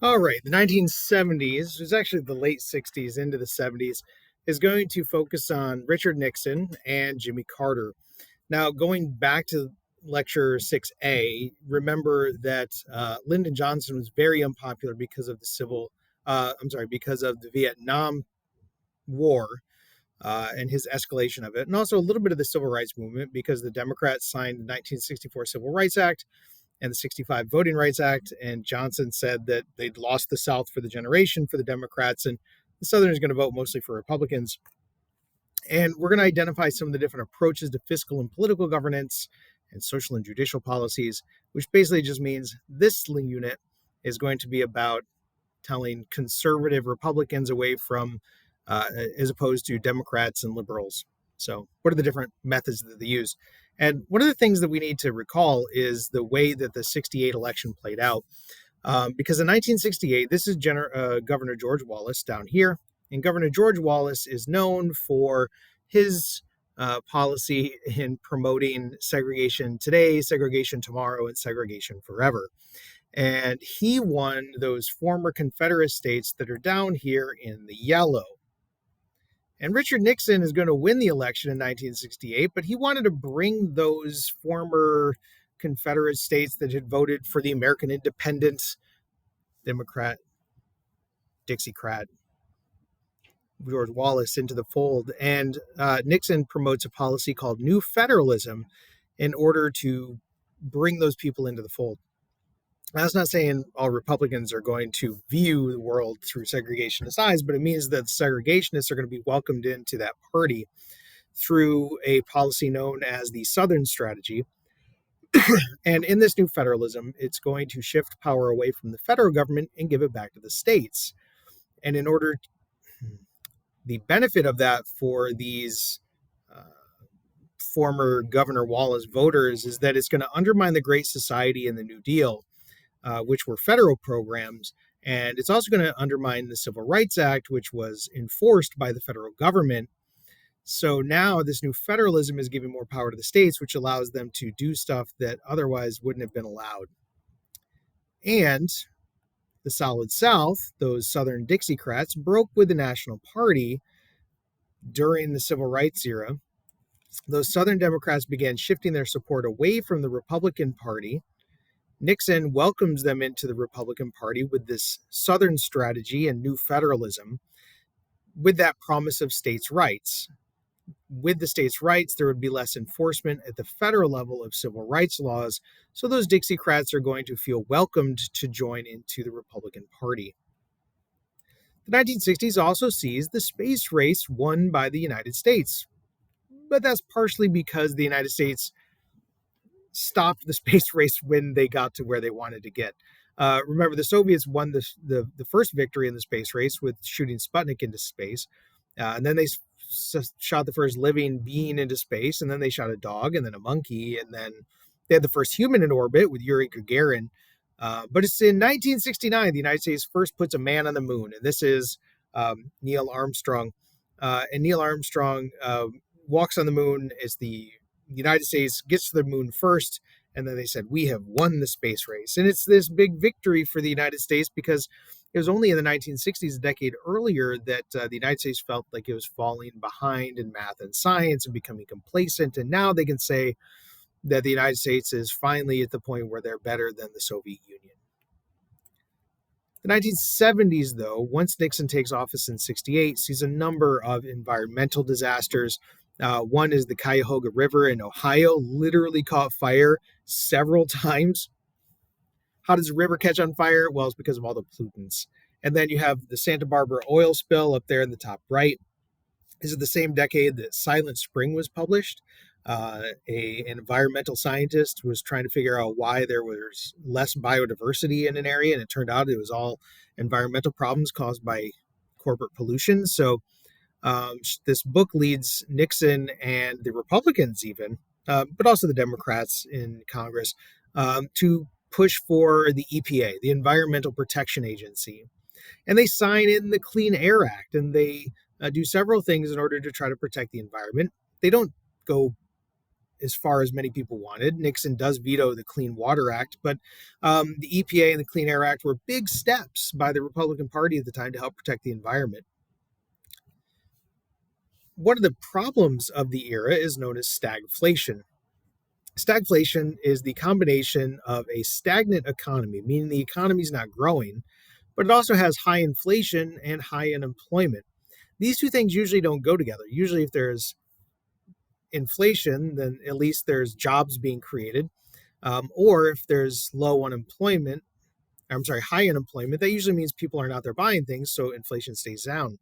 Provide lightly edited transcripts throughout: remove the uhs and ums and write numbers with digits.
All right, the 1970s, it was actually the late 60s into the 70s, is going to focus on Richard Nixon and Jimmy Carter. Now, going back to lecture 6A, remember that Lyndon Johnson was very unpopular because of because of the Vietnam War and his escalation of it, and also a little bit of the civil rights movement because the Democrats signed the 1964 Civil Rights Act and the 65 Voting Rights Act. And Johnson said that they'd lost the South for the generation for the Democrats, and the Southerners are going to vote mostly for Republicans. And we're going to identify some of the different approaches to fiscal and political governance and social and judicial policies, which basically just means this unit is going to be about telling conservative Republicans away from, as opposed to Democrats and liberals. So, what are the different methods that they use? And one of the things that we need to recall is the way that the 68 election played out. Because in 1968, this is Governor George Wallace down here. And Governor George Wallace is known for his policy in promoting segregation today, segregation tomorrow, and segregation forever. And he won those former Confederate states that are down here in the yellow. And Richard Nixon is going to win the election in 1968, but he wanted to bring those former Confederate states that had voted for the American independence, Democrat, Dixiecrat, George Wallace into the fold. And Nixon promotes a policy called New Federalism in order to bring those people into the fold. That's not saying all Republicans are going to view the world through segregationist eyes, but it means that segregationists are going to be welcomed into that party through a policy known as the Southern Strategy. And in this new federalism, it's going to shift power away from the federal government and give it back to the states. And in order, the benefit of that for these former Governor Wallace voters is that it's going to undermine the Great Society and the New Deal, which were federal programs. And it's also going to undermine the Civil Rights Act, which was enforced by the federal government. So now this new federalism is giving more power to the states, which allows them to do stuff that otherwise wouldn't have been allowed. And the Solid South, those Southern Dixiecrats, broke with the National Party during the Civil Rights era. Those Southern Democrats began shifting their support away from the Republican Party. Nixon welcomes them into the Republican Party with this Southern strategy and new federalism, with that promise of states' rights. With the states' rights, there would be less enforcement at the federal level of civil rights laws, so those Dixiecrats are going to feel welcomed to join into the Republican Party. The 1960s also sees the space race won by the United States, but that's partially because the United States stopped the space race when they got to where they wanted to get. Remember, the Soviets won the first victory in the space race with shooting Sputnik into space, and then they shot the first living being into space, and then they shot a dog, and then a monkey, and then they had the first human in orbit with Yuri Gagarin. But it's in 1969 the United States first puts a man on the moon, and this is Neil Armstrong. And Neil Armstrong walks on the moon as the United States gets to the moon first, and then they said, we have won the space race. And it's this big victory for the United States because it was only in the 1960s, a decade earlier, that the United States felt like it was falling behind in math and science and becoming complacent. And now they can say that the United States is finally at the point where they're better than the Soviet Union. The 1970s, though, once Nixon takes office in 68, sees a number of environmental disasters. One is the Cuyahoga River in Ohio literally caught fire several times. How does the river catch on fire? Well, it's because of all the pollutants. And then you have the Santa Barbara oil spill up there in the top right. This is the same decade that Silent Spring was published. An environmental scientist was trying to figure out why there was less biodiversity in an area, and it turned out it was all environmental problems caused by corporate pollution. So this book leads Nixon and the Republicans even, but also the Democrats in Congress, to push for the EPA, the Environmental Protection Agency. And they sign in the Clean Air Act, and they do several things in order to try to protect the environment. They don't go as far as many people wanted. Nixon does veto the Clean Water Act, but the EPA and the Clean Air Act were big steps by the Republican Party at the time to help protect the environment. One of the problems of the era is known as stagflation. Stagflation is the combination of a stagnant economy, meaning the economy is not growing, but it also has high inflation and high unemployment. These two things usually don't go together. Usually, if there's inflation, then at least there's jobs being created. Or if there's high unemployment, that usually means people aren't out there buying things, so inflation stays down.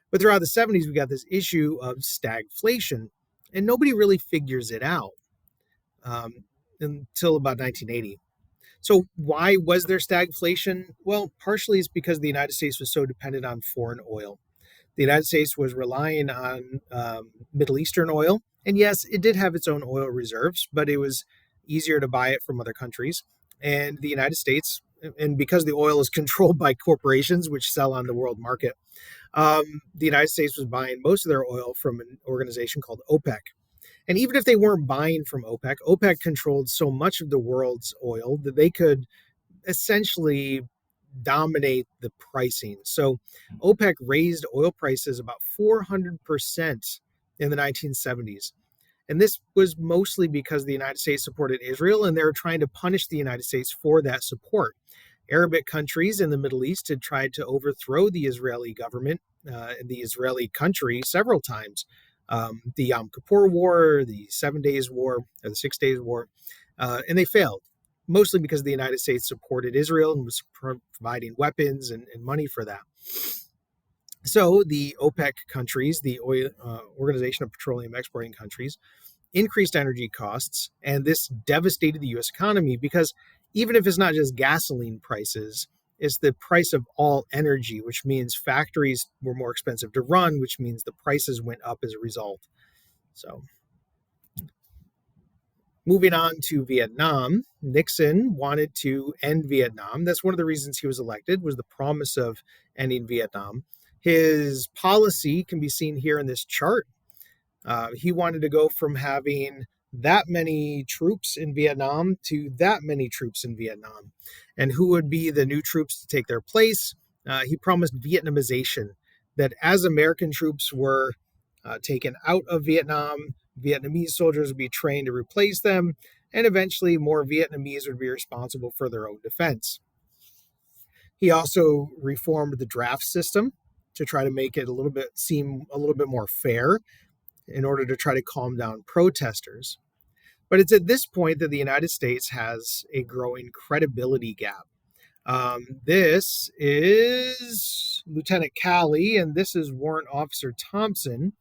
But throughout the 70s, we got this issue of stagflation, and nobody really figures it out until about 1980. So why was there stagflation? Well, partially it's because the United States was so dependent on foreign oil. The United States was relying on Middle Eastern oil. And yes, it did have its own oil reserves, but it was easier to buy it from other countries. And the United States, and because the oil is controlled by corporations which sell on the world market, the United States was buying most of their oil from an organization called OPEC. And even if they weren't buying from OPEC, OPEC controlled so much of the world's oil that they could essentially dominate the pricing. So OPEC raised oil prices about 400% in the 1970s. And this was mostly because the United States supported Israel and they were trying to punish the United States for that support. Arabic countries in the Middle East had tried to overthrow the Israeli government, the Israeli country, several times. The Yom Kippur War, the 7 Days War, or the 6 Days War, and they failed, mostly because the United States supported Israel and was providing weapons and money for that. So the OPEC countries, the Organization of Petroleum Exporting Countries, increased energy costs, and this devastated the U.S. economy because even if it's not just gasoline prices, it's the price of all energy, which means factories were more expensive to run, which means the prices went up as a result. So moving on to Vietnam, Nixon wanted to end Vietnam. That's one of the reasons he was elected, was the promise of ending Vietnam. His policy can be seen here in this chart. He wanted to go from having that many troops in Vietnam to that many troops in Vietnam. And who would be the new troops to take their place? He promised Vietnamization, that as American troops were taken out of Vietnam, Vietnamese soldiers would be trained to replace them, and eventually more Vietnamese would be responsible for their own defense. He also reformed the draft system to try to make it seem a little bit more fair in order to try to calm down protesters. But it's at this point that the United States has a growing credibility gap. This is Lieutenant Calley, and this is Warrant Officer Thompson.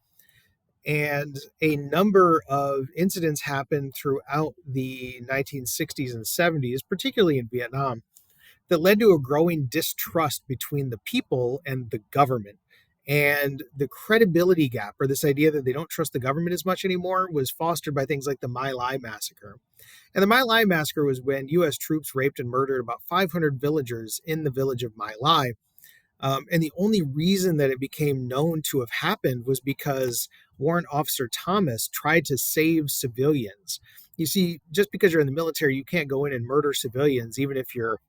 And a number of incidents happened throughout the 1960s and 70s, particularly in Vietnam, that led to a growing distrust between the people and the government. And the credibility gap, or this idea that they don't trust the government as much anymore, was fostered by things like the My Lai massacre. And the My Lai massacre was when U.S. troops raped and murdered about 500 villagers in the village of My Lai. And the only reason that it became known to have happened was because Warrant Officer Thomas tried to save civilians. You see, just because you're in the military, you can't go in and murder civilians, even if you're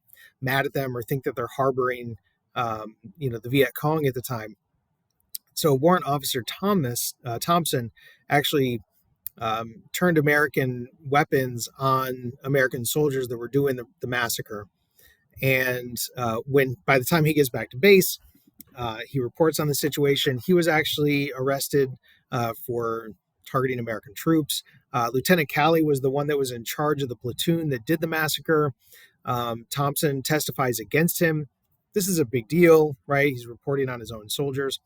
mad at them or think that they're harboring, the Viet Cong at the time. So Warrant Officer Thompson actually turned American weapons on American soldiers that were doing the massacre. And by the time he gets back to base, he reports on the situation. He was actually arrested for targeting American troops. Lieutenant Calley was the one that was in charge of the platoon that did the massacre. Thompson testifies against him. This is a big deal, right? He's reporting on his own soldiers.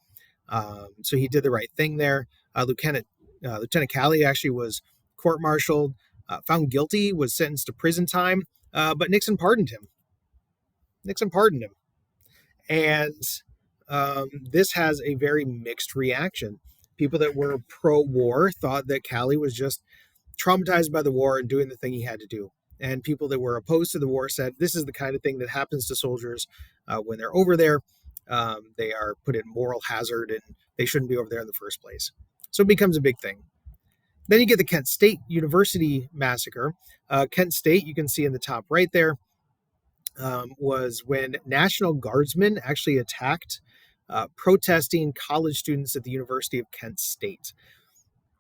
So he did the right thing there. Lieutenant Calley actually was court-martialed, found guilty, was sentenced to prison time, but Nixon pardoned him. And this has a very mixed reaction. People that were pro-war thought that Calley was just traumatized by the war and doing the thing he had to do. And people that were opposed to the war said this is the kind of thing that happens to soldiers when they're over there. They are put in moral hazard and they shouldn't be over there in the first place. So it becomes a big thing. Then you get the Kent State University massacre. Kent State, you can see in the top right there, was when National Guardsmen actually attacked protesting college students at the University of Kent State.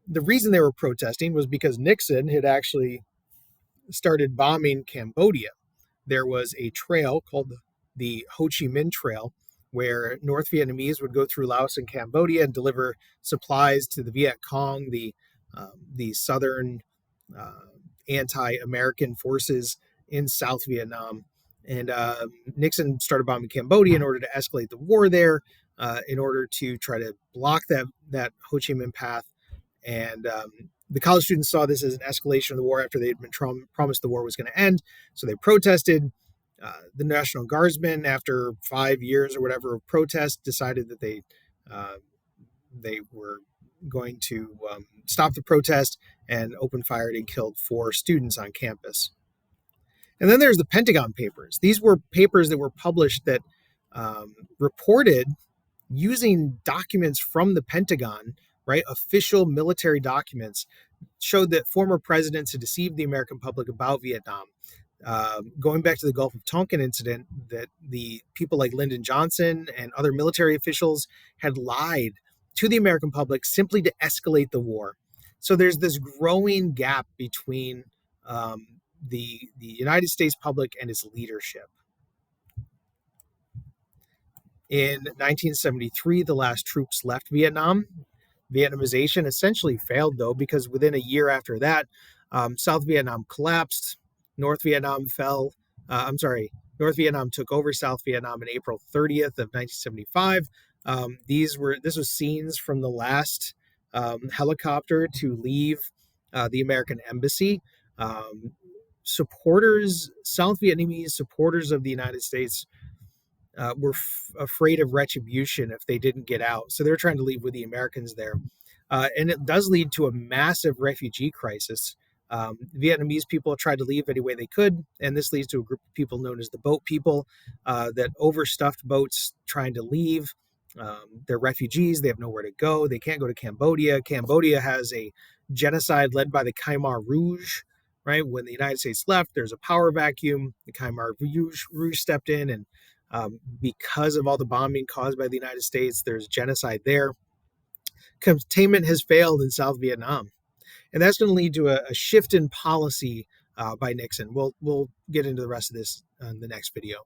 The reason they were protesting was because Nixon had actually started bombing Cambodia. There was a trail called the Ho Chi Minh Trail where North Vietnamese would go through Laos and Cambodia and deliver supplies to the Viet Cong, the southern uh, anti-American forces in South Vietnam. And Nixon started bombing Cambodia in order to escalate the war there, in order to try to block that Ho Chi Minh path. And the college students saw this as an escalation of the war after they had been promised the war was going to end. So they protested. The National Guardsmen, after 5 years or whatever of protest, decided that they were going to stop the protest and opened fire and killed 4 students on campus. And then there's the Pentagon Papers. These were papers that were published that reported using documents from the Pentagon, right? Official military documents showed that former presidents had deceived the American public about Vietnam. Going back to the Gulf of Tonkin incident, that the people like Lyndon Johnson and other military officials had lied to the American public simply to escalate the war. So there's this growing gap between the United States public and its leadership. In 1973, the last troops left Vietnam. Vietnamization essentially failed, though, because within a year after that, South Vietnam collapsed. North Vietnam fell. North Vietnam took over South Vietnam on April 30th of 1975. This was scenes from the last helicopter to leave the American embassy. South Vietnamese supporters of the United States were afraid of retribution if they didn't get out. So they're trying to leave with the Americans there. And it does lead to a massive refugee crisis. Vietnamese people tried to leave any way they could, and this leads to a group of people known as the boat people that overstuffed boats trying to leave. They're refugees. They have nowhere to go. They can't go to Cambodia. Cambodia has a genocide led by the Khmer Rouge. Right when the United States left, there's a power vacuum. The Khmer Rouge stepped in, and because of all the bombing caused by the United States, there's genocide there. Containment has failed in South Vietnam, and that's going to lead to a shift in policy by Nixon. We'll get into the rest of this in the next video.